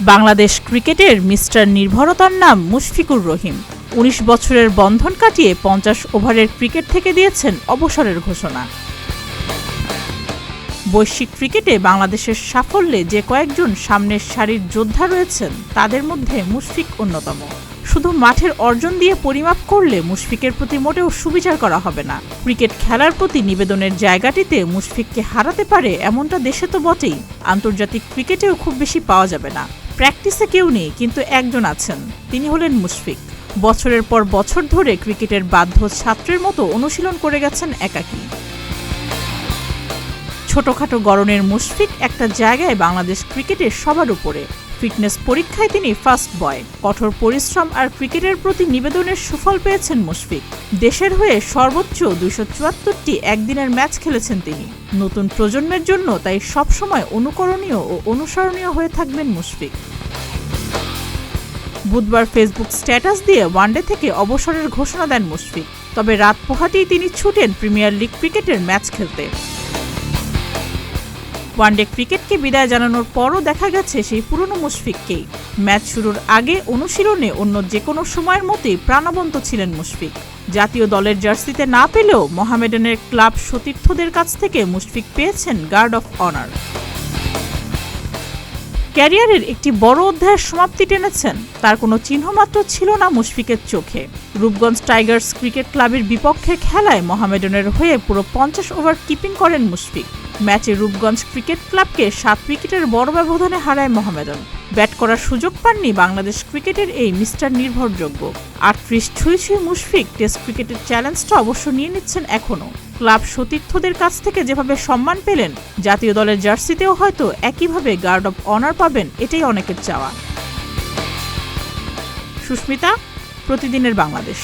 বাংলাদেশ ক্রিকেটের মিস্টার নির্ভরতার নাম মুশফিকুর রহিম। ১৯ বছরের বন্ধন কাটিয়ে ৫০ ওভারের ক্রিকেট থেকে দিয়েছেন অবসরের ঘোষণা। বৈশ্বিক ক্রিকেটে বাংলাদেশের সাফল্যে যে কয়েকজন সামনের সারির যোদ্ধা রয়েছেন তাদের মধ্যে মুশফিক অন্যতম। শুধু মাঠের অর্জন দিয়ে পরিমাপ করলে মুশফিকের প্রতি মোটেও সুবিচার করা হবে না। ক্রিকেট খেলার প্রতি নিবেদনের জায়গাটিতে মুশফিককে হারাতে পারে এমনটা দেশে তো বটেই, আন্তর্জাতিক ক্রিকেটেও খুব বেশি পাওয়া যাবে না। প্র্যাকটিসে কেউ নেই, কিন্তু একজন আছেন, তিনি হলেন মুশফিক। বছরের পর বছর ধরে ক্রিকেটের বাধ্য ছাত্রের মতো অনুশীলন করে গেছেন একাকী। ছোটখাটো গড়নের মুশফিক একটা জায়গায় বাংলাদেশ ক্রিকেটের সবার উপরে। ফিটনেস পরীক্ষায় তিনি ফার্স্ট বয়। কঠোর পরিশ্রম আর ক্রিকেটের প্রতি নিবেদনের সুফল পেয়েছেন মুশফিক। দেশের হয়ে সর্বোচ্চ ২৭৪টি একদিনের ম্যাচ খেলেছেন তিনি। নতুন প্রজন্মের জন্য তাই সবসময় অনুকরণীয় ও অনুসরণীয় হয়ে থাকবেন মুশফিক। বুধবার ফেসবুক স্ট্যাটাস দিয়ে ওয়ানডে থেকে অবসরের ঘোষণা দেন মুশফিক। তবে রাত পোহাতেই তিনি ছুটেন প্রিমিয়ার লিগ ক্রিকেটের ম্যাচ খেলতে। ওয়ানডে ক্রিকেটকে বিদায় জানানোর পরও দেখা গেছে সেই পুরনো মুশফিককেই। ম্যাচ শুরুর আগে অনুশীলনে অন্য যে কোনো সময়ের মতোই প্রাণবন্ত ছিলেন মুশফিক। জাতীয় দলের জার্সিতে না পেলেও মোহামেডানের ক্লাব সতীর্থদের কাছ থেকে মুশফিক পেয়েছেন গার্ড অফ অনার। ক্যারিয়ারের একটি বড় অধ্যায়ের সমাপ্তি টেনেছেন, তার কোনো চিহ্নমাত্র ছিল না মুশফিকের চোখে। রূপগঞ্জ টাইগার্স ক্রিকেট ক্লাবের বিপক্ষে খেলায় মোহামেডানের হয়ে পুরো ৫০ ওভার কিপিং করেন মুশফিক। ম্যাচে রূপগঞ্জ ক্রিকেট ক্লাবকে ৭ উইকেটের বড় ব্যবধানে হারায় মোহামেডান। ব্যাট করার সুযোগ পাননি বাংলাদেশ ক্রিকেটের এই মিস্টার নির্ভরযোগ্য। ৩৮ ছুঁই মুশফিক টেস্ট ক্রিকেটের চ্যালেঞ্জটা অবশ্য নিয়ে নিচ্ছেন এখনও। ক্লাব সতীর্থদের কাছ থেকে যেভাবে সম্মান পেলেন, জাতীয় দলের জার্সিতেও হয়তো একইভাবে গার্ড অফ অনার পাবেন, এটাই অনেকের চাওয়া। সুস্মিতা, প্রতিদিনের বাংলাদেশ।